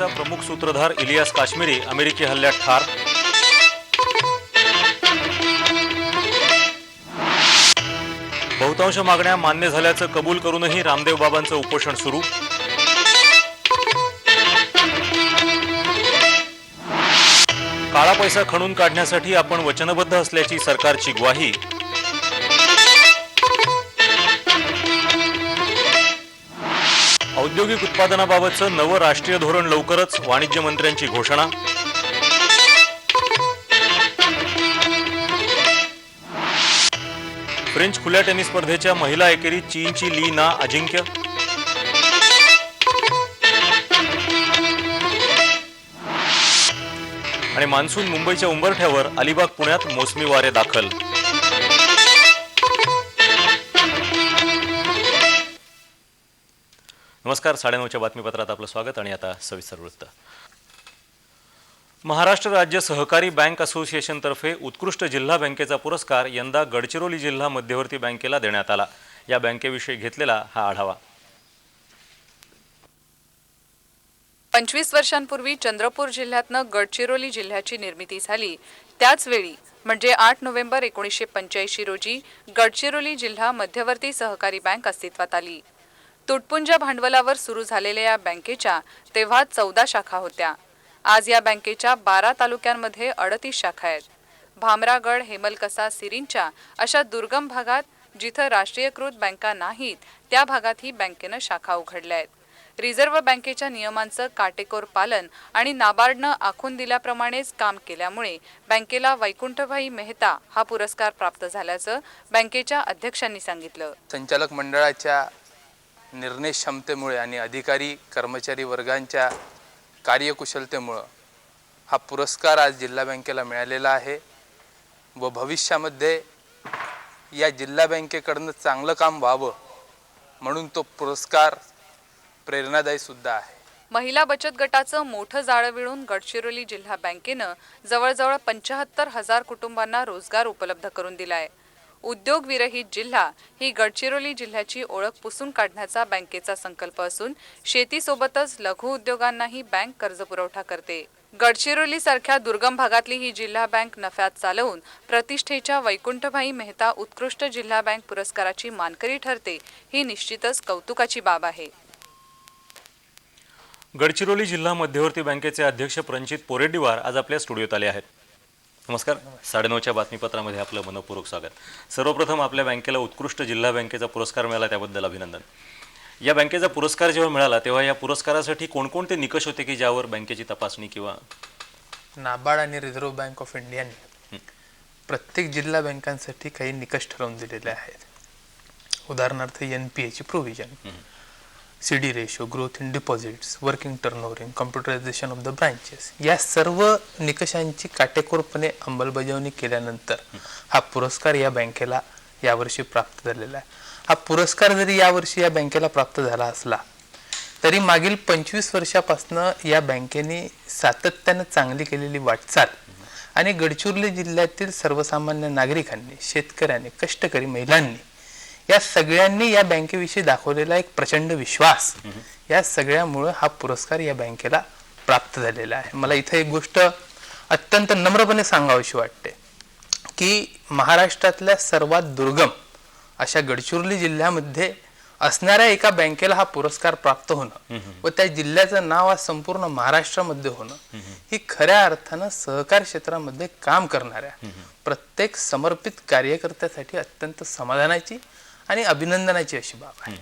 हल्ल्याचा प्रमुख सूत्रधार इलियास काश्मीरी अमेरिकी हल्ल्यात ठार. बहुतांश मागण्या मान्य झाल्याचं कबूल करूनही रामदेव बाबांचं उपोषण सुरू. काळा पैसा खणून काढण्यासाठी आपण वचनबद्ध असल्याची सरकारची ग्वाही. औद्योगिक उत्पादनाबाबतचं नवं राष्ट्रीय धोरण लवकरच, वाणिज्य मंत्र्यांची घोषणा. फ्रेंच खुल्या टेनिस स्पर्धेच्या महिला एकेरीत चीनची ली ना अजिंक्य. आणि मान्सून मुंबईच्या उंबरठ्यावर, अलिबाग पुण्यात मोसमी वारे दाखल. नमस्कार, 9:30च्या बातमीपत्रात आपलं स्वागत. आणि आता सविस्तर वृत्त. महाराष्ट्र राज्य सहकारी बँक असोसिएशनतर्फे उत्कृष्ट जिल्हा बँकेचा पुरस्कार यंदा गडचिरोली जिल्हा मध्यवर्ती बँकेला देण्यात आला. या बँकेविषयी घेतलेला हा आढावा. 25 वर्षांपूर्वी चंद्रपूर जिल्ह्यातनं गडचिरोली जिल्ह्याची निर्मिती झाली. त्याच वेळी म्हणजे 8 नोव्हेंबर 1985 रोजी गडचिरोली जिल्हा मध्यवर्ती सहकारी बँक अस्तित्वात आली. तुटपुंज भांडवलावर सुरू झालेल्या या बँकेच्या तेव्हा 14 शाखा होत्या. आज या बँकेच्या 12 तालुक्यांमध्ये 38 शाखा आहेत. भामरागड, हेमलकसा, सिरिंचा अशा दुर्गम भागात जिथं राष्ट्रीयकृत बँका नाहीत त्या भागात ही बँकेनं शाखा उघडल्या आहेत. रिझर्व्ह बँकेच्या नियमांचं काटेकोर पालन आणि नाबार्डनं आखून दिल्याप्रमाणेच काम केल्यामुळे बँकेला वैकुंठभाई मेहता हा पुरस्कार प्राप्त झाल्याचं बँकेच्या अध्यक्षांनी सांगितलं. संचालक मंडळाच्या निर्णय क्षमतेमुळे आणि अधिकारी कर्मचारी वर्गांच्या कार्यकुशलतेमुळे हा पुरस्कार आज जिल्हा बँकेला मिळालेला आहे व भविष्यामध्ये या जिल्हा बँकेकडून चांगलं काम व्हावं म्हणून तो पुरस्कार प्रेरणादायी सुद्धा आहे. महिला बचत गटाचं मोठं जाळं विळून गडचिरोली जिल्हा बँकेनं जवळजवळ 75,000 कुटुंबांना रोजगार उपलब्ध करून दिलाय. उद्योगविरहित जिल्हा ही गडचिरोली जिल्ह्याची ओळख पुसून काढण्याचा बँकेचा संकल्प असून शेतीसोबतच लघु उद्योगांनाही बँक कर्जपुरवठा करते. गडचिरोली सारख्या दुर्गम भागातली ही जिल्हा बँक नफ्यात चालवून प्रतिष्ठेच्या वैकुंठभाई मेहता उत्कृष्ट जिल्हा बँक पुरस्काराची मानकरी ठरते. ही निश्चितच कौतुकाची बाब आहे. गडचिरोली जिल्हा मध्यवर्ती बँकेचे अध्यक्ष प्रणचित पोरेड्डीवार आज आपल्या स्टुडिओत आले आहेत. नमस्कार, 9:30च्या बातमीपत्रामध्ये आपलं मनपूर्वक स्वागत. सर्वप्रथम आपल्या बँकेला उत्कृष्ट जिल्हा बँकेचा पुरस्कार मिळाला त्याबद्दल अभिनंदन. या बँकेचा पुरस्कार जेव्हा मिळाला तेव्हा या पुरस्कारासाठी कोणकोणते निकष होते की ज्यावर बँकेची तपासणी किंवा नाबार्ड आणि रिझर्व्ह बँक ऑफ इंडियाने प्रत्येक जिल्हा बँकांसाठी काही निकष ठरवून दिलेले आहेत. उदाहरणार्थ NPA provision, CD ratio, growth in deposits, working turnover in, computerisation of the branches या सर्व निकषांची काटेकोरपणे अंमलबजावणी केल्यानंतर हा पुरस्कार या बँकेला यावर्षी प्राप्त झालेला आहे. हा पुरस्कार जरी यावर्षी या बँकेला प्राप्त झाला असला तरी मागील 25 वर्षापासून या बँकेने सातत्यानं चांगली केलेली वाटचाल आणि गडचिरोली जिल्ह्यातील सर्वसामान्य नागरिकांनी, शेतकऱ्यांनी, कष्टकरी महिलांनी या सगळ्यांनी या बँकेविषयी दाखवलेला एक प्रचंड विश्वास, या सगळ्यामुळे हा पुरस्कार या बँकेला प्राप्त झालेला आहे. मला इथे एक गोष्ट अत्यंत नम्रपणे सांगावीशी वाटते की महाराष्ट्रातल्या सर्वात दुर्गम अशा गडचिरोली जिल्ह्यामध्ये असणाऱ्या एका बँकेला हा पुरस्कार प्राप्त होणं व त्या जिल्ह्याचं नाव आज संपूर्ण महाराष्ट्रामध्ये होणं ही खऱ्या अर्थानं सहकार क्षेत्रामध्ये काम करणाऱ्या प्रत्येक समर्पित कार्यकर्त्यासाठी अत्यंत समाधानाची आणि अभिनंदनाची अशी बाब आहे.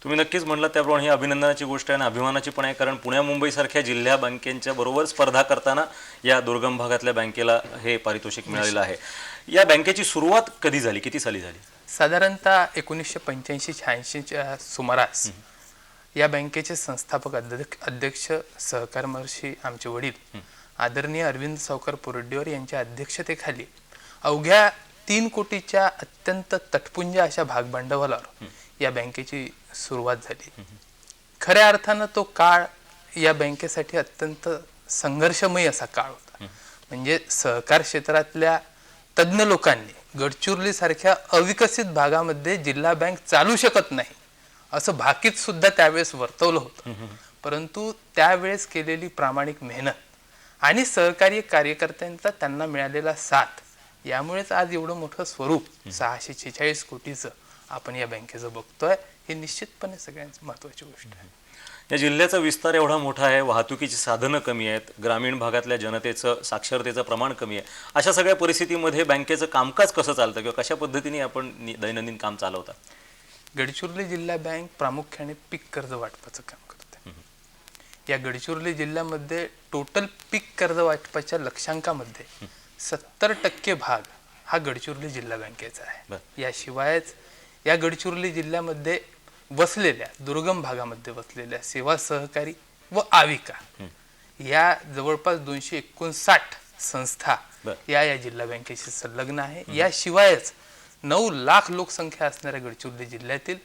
तुम्ही नक्कीच म्हणलं त्याप्रमाणे ही अभिनंदनाची गोष्ट आहे आणि अभिमानाची पण आहे. कारण पुण्या मुंबईसारख्या जिल्हा बँकेच्या बरोबर स्पर्धा करताना या दुर्गम भागातल्या बँकेला हे पारितोषिक मिळालेलं आहे. या बँकेची सुरुवात कधी झाली, किती साली झाली? साधारणतः 1985-86च्या सुमारास या बँकेचे संस्थापक अध्यक्ष सहकार महर्षी आमचे वडील आदरणीय अरविंद सावकार पोरेड्डीवार यांच्या अध्यक्षतेखाली अवघ्या 3 कोटीच्या अत्यंत तटपुंज अशा भागभांडवलावर या बँकेची सुरुवात झाली. खऱ्या अर्थानं तो काळ या बँकेसाठी अत्यंत संघर्षमय असा काळ होता. म्हणजे सहकार क्षेत्रातल्या तज्ञ लोकांनी गडचिरोली सारख्या अविकसित भागामध्ये जिल्हा बँक चालू शकत नाही असं भाकीत सुद्धा त्यावेळेस वर्तवलं होतं. परंतु त्यावेळेस केलेली प्रामाणिक मेहनत आणि सहकार्य कार्यकर्त्यांचा त्यांना मिळालेला साथ यामुळेच आज एवढं मोठं स्वरूप 646 कोटीचं आपण या बँकेचं बघतोय. हे निश्चितपणे सगळ्यांची महत्वाची गोष्ट आहे. या जिल्ह्याचा विस्तार एवढा मोठा आहे, वाहतुकीची साधनं कमी आहेत, ग्रामीण भागातल्या जनतेचं साक्षरतेचं प्रमाण कमी आहे. अशा सगळ्या परिस्थितीमध्ये बँकेचं कामकाज कसं चालतं किंवा कशा पद्धतीने आपण दैनंदिन काम चालवता? गडचिरोली जिल्हा बँक प्रामुख्याने पीक कर्ज वाटपाचं काम करते. या गडचिरोली जिल्ह्यामध्ये टोटल पीक कर्ज वाटपाच्या लक्षांकामध्ये 70% भाग हा गडचिरोली जिल्हा बँकेचा आहे. याशिवायच या गडचिरोली जिल्ह्यामध्ये वसलेल्या दुर्गम भागामध्ये वसलेल्या सेवा सहकारी व आविका या जवळपास 259 संस्था या जिल्हा बँकेशी संलग्न आहे. याशिवायच 9 लाख लोकसंख्या असणाऱ्या गडचिरोली जिल्ह्यातील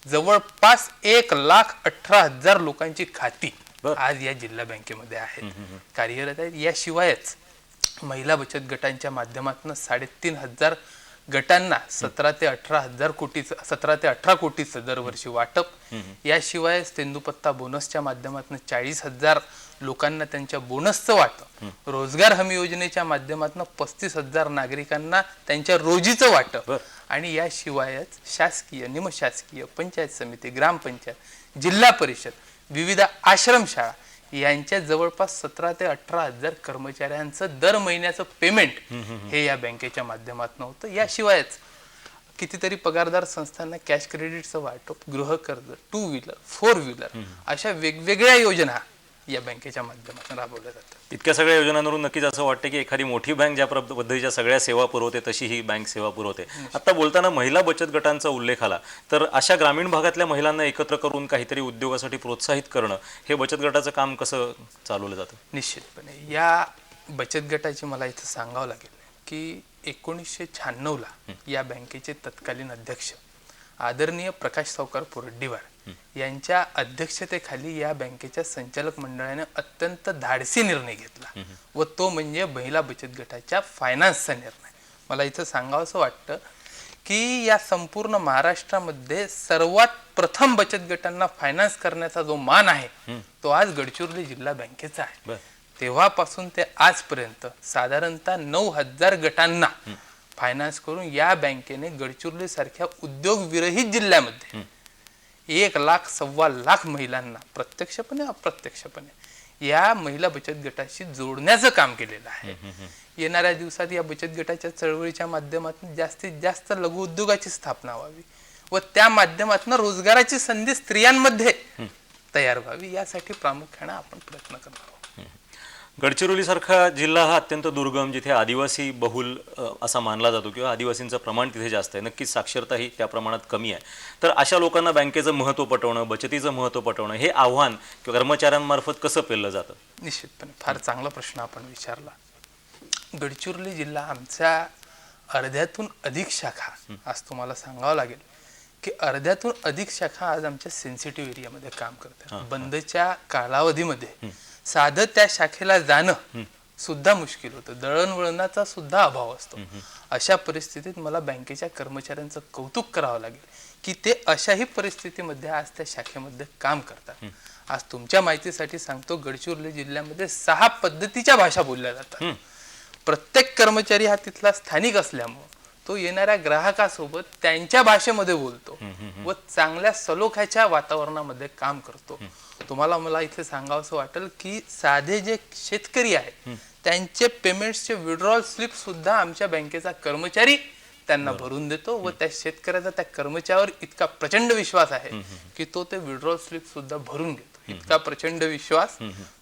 जवळपास 1,18,000 लोकांची खाती आज या जिल्हा बँकेमध्ये आहेत, कार्यरत आहेत. याशिवायच महिला बचत गटांच्या माध्यमातून 3,500 गटांना 17 ते 18 कोटीचं दरवर्षी वाटप. याशिवाय तेंदूपत्ता बोनसच्या माध्यमातून 40,000 लोकांना त्यांच्या बोनसचं वाटप. रोजगार हमी योजनेच्या माध्यमातून 35,000 नागरिकांना त्यांच्या रोजीचं वाटप. आणि याशिवायच शासकीय, निमशासकीय, पंचायत समिती, ग्रामपंचायत, जिल्हा परिषद, विविध आश्रमशाळा यांच्या जवळपास 17 ते 18,000 कर्मचाऱ्यांचं दर महिन्याचं पेमेंट हे या बँकेच्या माध्यमातून होतं. याशिवायच कितीतरी पगारदार संस्थांना कॅश क्रेडिटचं वाटप, गृहकर्ज, 2 व्हीलर, 4 व्हीलर अशा वेगवेगळ्या योजना या बँकेच्या माध्यमातून राबवल्या जातात. इतक्या सगळ्या योजनांवरून नक्कीच असं वाटतं की एखादी मोठी बँक ज्या पद्धतीच्या सगळ्या सेवा पुरवते तशी ही बँक सेवा पुरवते. आता बोलताना महिला बचत गटांचा उल्लेख आला, तर अशा ग्रामीण भागातल्या महिलांना एकत्र करून काहीतरी उद्योगासाठी प्रोत्साहित करणं हे बचत गटाचं काम कसं चालवलं जातं? निश्चितपणे या बचत गटाची मला इथं सांगावं लागेल की 1996ला या बँकेचे तत्कालीन अध्यक्ष आदरणीय प्रकाश सावकार पोरड्डीवार यांच्या अध्यक्षतेखाली या बँकेच्या संचालक मंडळाने अत्यंत धाडसी निर्णय घेतला व तो म्हणजे महिला बचत गटाच्या फायनान्सचा निर्णय. मला इथं सांगावंसं वाटतं की या संपूर्ण महाराष्ट्रामध्ये सर्वात प्रथम बचत गटांना फायनान्स करण्याचा जो मान आहे तो आज गडचिरोली जिल्हा बँकेचा आहे. तेव्हापासून ते आजपर्यंत साधारणतः 9,000 गटांना फायनान्स करून या बँकेने गडचिरोली सारख्या उद्योग विरहित जिल्ह्यामध्ये 1 लाख 1.25 लाख महिलांना प्रत्यक्षपणे अप्रत्यक्षपणे या महिला बचत गटाशी जोडण्याचं काम केलेलं आहे. येणाऱ्या दिवसात या बचत गटाच्या चळवळीच्या माध्यमातून जास्तीत जास्त लघु उद्योगाची स्थापना व्हावी व त्या माध्यमातून रोजगाराची संधी स्त्रियांमध्ये तयार व्हावी यासाठी प्रामुख्याने आपण प्रयत्न करणार आहोत. गडचिरोली सारखा जिल्हा हा अत्यंत दुर्गम, जिथे आदिवासी बहुल असा मानला जातो किंवा आदिवासींचं प्रमाण तिथे जास्त आहे, नक्कीच साक्षरताही त्या प्रमाणात कमी आहे. तर अशा लोकांना बँकेचं महत्त्व पटवणं, बचतीचं महत्त्व पटवणं हे आव्हान किंवा कर्मचाऱ्यांमार्फत कसं पेललं जातं? निश्चितपणे फार चांगला प्रश्न आपण विचारला. गडचिरोली जिल्हा आमच्या अर्ध्यातून अधिक शाखा, आज तुम्हाला सांगावं लागेल की अर्ध्यातून अधिक शाखा आज आमच्या सेन्सिटिव्ह एरियामध्ये काम करतात. बंदच्या कालावधीमध्ये साधं त्या शाखेला जाणं सुद्धा मुश्किल होतं, दळणवळणाचा सुद्धा अभाव असतो. अशा परिस्थितीत मला बँकेच्या कर्मचाऱ्यांचं कौतुक करावं लागेल की ते अशाही परिस्थितीमध्ये आज त्या शाखेमध्ये काम करतात. आज तुमच्या माहितीसाठी सांगतो, गडचिरोली जिल्ह्यामध्ये 6 पद्धतीच्या भाषा बोलल्या जातात. प्रत्येक कर्मचारी हा तिथला स्थानिक असल्यामुळे तो येणाऱ्या ग्राहकासोबत त्यांच्या भाषेमध्ये बोलतो व चांगल्या सलोख्याच्या वातावरणामध्ये काम करतो. तुम्हाला मला इथे सांगावंसं वाटेल की साधे जे शेतकरी आहेत त्यांचे पेमेंट्सचे विड्रॉल स्लिप सुद्धा आमच्या बँकेचा कर्मचारी त्यांना भरून देतो व त्या शेतकऱ्याचा त्या कर्मचाऱ्यावर इतका प्रचंड विश्वास आहे की तो ते विड्रॉल स्लिप सुद्धा भरून घेतो. इतका प्रचंड विश्वास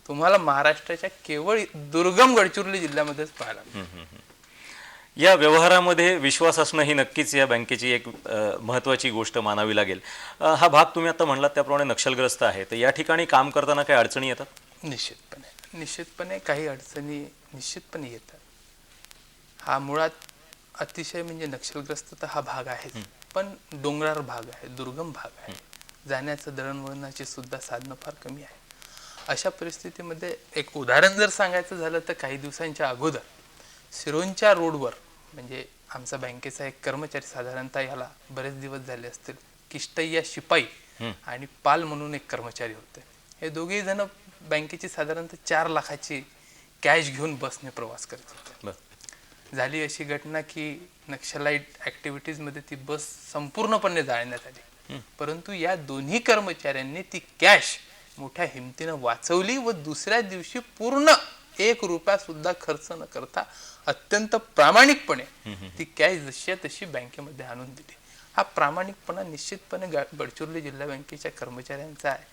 तुम्हाला महाराष्ट्राच्या केवळ दुर्गम गडचिरोली जिल्ह्यामध्येच पाहायला मिळतो. या व्यवहारामध्ये विश्वास असणं ही नक्कीच या बँकेची एक महत्त्वाची गोष्ट मानावी लागेल. हा भाग तुम्ही आता म्हणलात त्याप्रमाणे नक्षलग्रस्त आहे, तर या ठिकाणी काम करताना काही अडचणी येतात? निश्चितपणे काही अडचणी निश्चितपणे येतात. हा मुळात अतिशय म्हणजे नक्षलग्रस्त तर हा भाग आहे, पण डोंगराळ भाग आहे, दुर्गम भाग आहे, जाण्याचं दळणवळणाची सुद्धा साधनं फार कमी आहे. अशा परिस्थितीमध्ये एक उदाहरण जर सांगायचं झालं तर काही दिवसांच्या अगोदर सिरोंचा रोडवर म्हणजे आमचा बँकेचा एक कर्मचारी, साधारणतः याला बरेच दिवस झाले असतील, किष्टय्या शिपाई आणि पाल म्हणून एक कर्मचारी होते. हे दोघेही जण बँकेची साधारणतः 4 लाखाची कॅश घेऊन बसने प्रवास करत होते. बरं. झाली अशी घटना की नक्षलाईट ॲक्टिव्हिटीजमध्ये ती बस संपूर्णपणे जाळण्यात आली. परंतु या दोन्ही कर्मचाऱ्यांनी ती कॅश मोठ्या हिमतीनं वाचवली व दुसऱ्या दिवशी पूर्ण 1 रुपया सुद्धा खर्च न करता अत्यंत प्रामाणिकपणे ती कॅश जशी आहे तशी बँकेमध्ये आणून दिली. हा प्रामाणिकपणा निश्चितपणे गडचिरोली जिल्हा बँकेच्या कर्मचाऱ्यांचा आहे.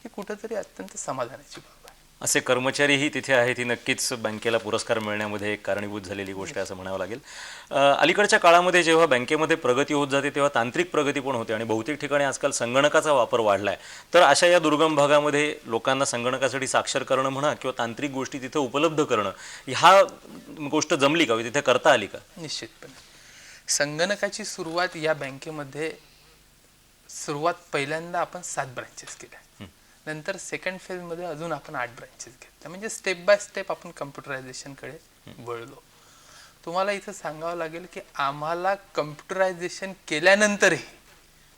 ही कुठेतरी अत्यंत समाधानाची बाब आहे. असे कर्मचारीही तिथे आहेत, ही नक्कीच बँकेला पुरस्कार मिळण्यामध्ये एक कारणीभूत झालेली गोष्ट आहे असं म्हणावं लागेल. अलीकडच्या काळामध्ये जेव्हा बँकेमध्ये प्रगती होत जाते तेव्हा तांत्रिक प्रगती पण होते आणि बहुतेक ठिकाणी आजकाल संगणकाचा वापर वाढला आहे. तर अशा या दुर्गम भागामध्ये लोकांना संगणकासाठी साक्षर करणं म्हणा किंवा तांत्रिक गोष्टी तिथे उपलब्ध करणं, ह्या गोष्ट जमली का, तिथे करता आली का? निश्चितपणे संगणकाची सुरुवात या बँकेमध्ये पहिल्यांदा आपण 7 ब्रांचेस केल्या. नंतर सेकंड फेजमध्ये अजून आपण 8 ब्रांचेस घेतल्या. म्हणजे स्टेप बाय स्टेप आपण कम्प्युटरायझेशनकडे वळलो. तुम्हाला इथं सांगावं लागेल की आम्हाला कम्प्युटरायझेशन केल्यानंतरही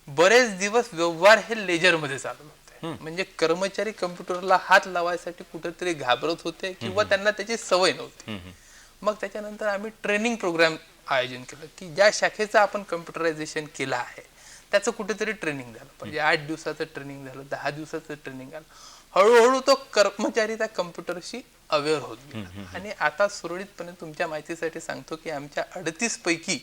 बरेच दिवस व्यवहार हे लेजरमध्ये चालू होते. म्हणजे कर्मचारी कम्प्युटरला हात लावायसाठी कुठेतरी घाबरत होते किंवा त्यांना त्याची सवय नव्हती. मग त्याच्यानंतर आम्ही ट्रेनिंग प्रोग्राम आयोजन केलं की ज्या शाखेचं आपण कम्प्युटरायझेशन केलं आहे त्याचं कुठेतरी ट्रेनिंग झालं. म्हणजे 8 दिवसाचं ट्रेनिंग झालं, 10 दिवसाचं ट्रेनिंग झालं. हळूहळू तो कर्मचारी त्या कम्प्युटरशी अवेअर होत गेला. आणि आता सुरळीतपणे तुमच्या माहितीसाठी सांगतो की आमच्या 38 पैकी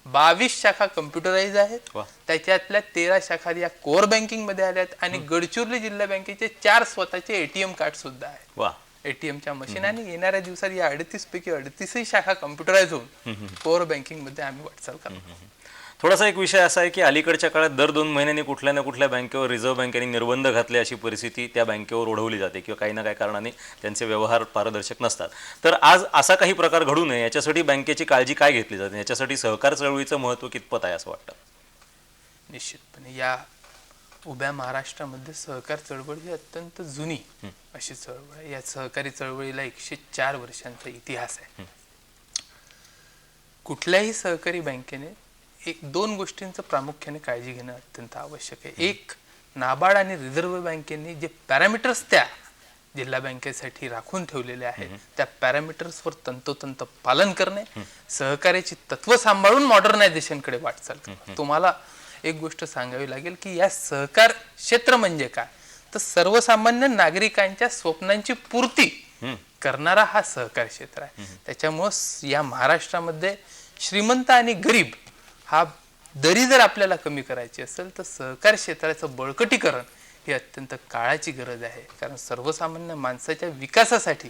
22 शाखा कम्प्युटराइज आहेत. त्याच्यातल्या 13 शाखा या कोर बँकिंग मध्ये आल्यात आणि गडचिरोली जिल्हा बँकेचे 4 स्वतःचे ATM कार्ड सुद्धा आहेत. ATMच्या मशीन. आणि येणाऱ्या दिवसात या 38 पैकी 38 शाखा कम्प्युटराइज होऊन कोर बँकिंग मध्ये आम्ही वाटचाल करतो. थोडासा एक विषय असा आहे की अलीकडच्या काळात दर 2 महिन्यांनी कुठल्या ना कुठल्या बँकेवर रिझर्व्ह बँकेने निर्बंध घातले, अशी परिस्थिती त्या बँकेवर ओढवली जाते किंवा काही ना काही कारणाने त्यांचे व्यवहार पारदर्शक नसतात. तर आज असा काही प्रकार घडू नये याच्यासाठी बँकेची काळजी काय घेतली जाते, याच्यासाठी सहकार चळवळीचं महत्त्व कितपत आहे असं वाटतं? निश्चितपणे या उभ्या महाराष्ट्रामध्ये सहकार चळवळ ही अत्यंत जुनी अशी चळवळ आहे. या सहकारी चळवळीला 104 वर्षांचा इतिहास आहे. कुठल्याही सहकारी बँकेने 2 गोष्टींचं प्रामुख्याने काळजी घेणं अत्यंत आवश्यक आहे. एक, नाबार्ड आणि रिझर्व्ह बँकेने जे पॅरामीटर्स त्या जिल्हा बँकेसाठी राखून ठेवलेले आहेत त्या पॅरामीटर्सवर तंतोतंत पालन करणे, सहकार्याची तत्व सांभाळून मॉडर्नायझेशनकडे वाटचाल करणे. तुम्हाला एक गोष्ट सांगावी लागेल की या सहकार क्षेत्र म्हणजे काय, तर सर्वसामान्य नागरिकांच्या स्वप्नांची पूर्ती करणारा हा सहकार क्षेत्र आहे. त्याच्यामुळं या महाराष्ट्रामध्ये श्रीमंत आणि गरीब हा दरी जर आपल्याला कमी करायची असेल तर सहकार क्षेत्राचं बळकटीकरण ही अत्यंत काळाची गरज आहे. कारण सर्वसामान्य माणसाच्या विकासासाठी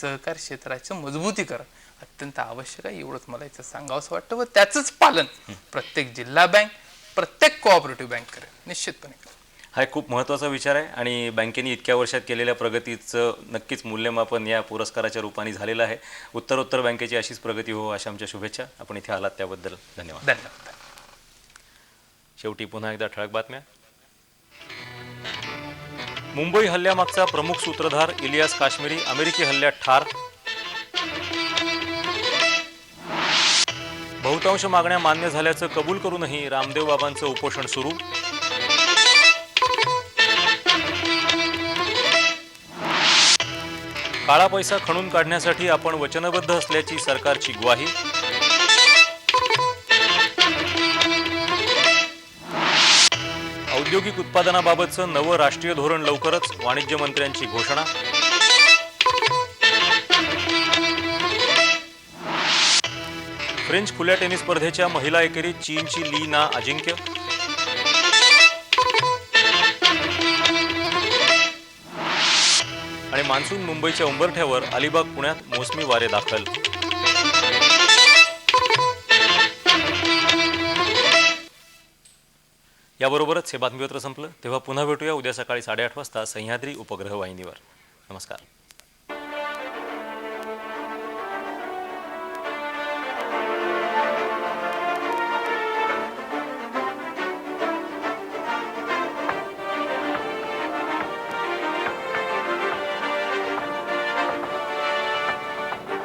सहकार क्षेत्राचं मजबूतीकरण अत्यंत आवश्यक आहे. एवढंच मला इथं सांगावंसं वाटतं व त्याचंच पालन प्रत्येक जिल्हा बँक, प्रत्येक कोऑपरेटिव्ह बँक करेल, निश्चितपणे करेल. हा एक खूप महत्त्वाचा विचार आहे आणि बँकेने इतक्या वर्षात केलेल्या प्रगतीचं नक्कीच मूल्यमापन या पुरस्काराच्या रूपाने झालेलं आहे. उत्तरोत्तर बँकेची अशीच प्रगती हो अशा आमच्या शुभेच्छा. आपण इथे आलात त्याबद्दल धन्यवाद. धन्यवाद. शेवटी पुन्हा एकदा ठळक बातम्या. मुंबई हल्ल्यामागचा प्रमुख सूत्रधार इलियास काश्मीरी अमेरिकी हल्ल्यात ठार. बहुतांश मागण्या मान्य झाल्याचं कबूल करूनही रामदेव बाबांचं उपोषण सुरू. काळा पैसा खणून काढण्यासाठी आपण वचनबद्ध असल्याची सरकारची ग्वाही. औद्योगिक उत्पादनाबाबतचं नवं राष्ट्रीय धोरण लवकरच, वाणिज्य मंत्र्यांची घोषणा. फ्रेंच खुल्या टेनिस स्पर्धेच्या महिला एकेरीत चीनची ली ना अजिंक्य. आणि मान्सून मुंबईच्या उंबरठ्यावर, अलिबाग पुण्यात मोसमी वारे दाखल. याबरोबरच हे बातमीपत्र संपलं. तेव्हा पुन्हा भेटूया उद्या सकाळी 8:30 वाजता सह्याद्री उपग्रह वाहिनीवर. नमस्कार.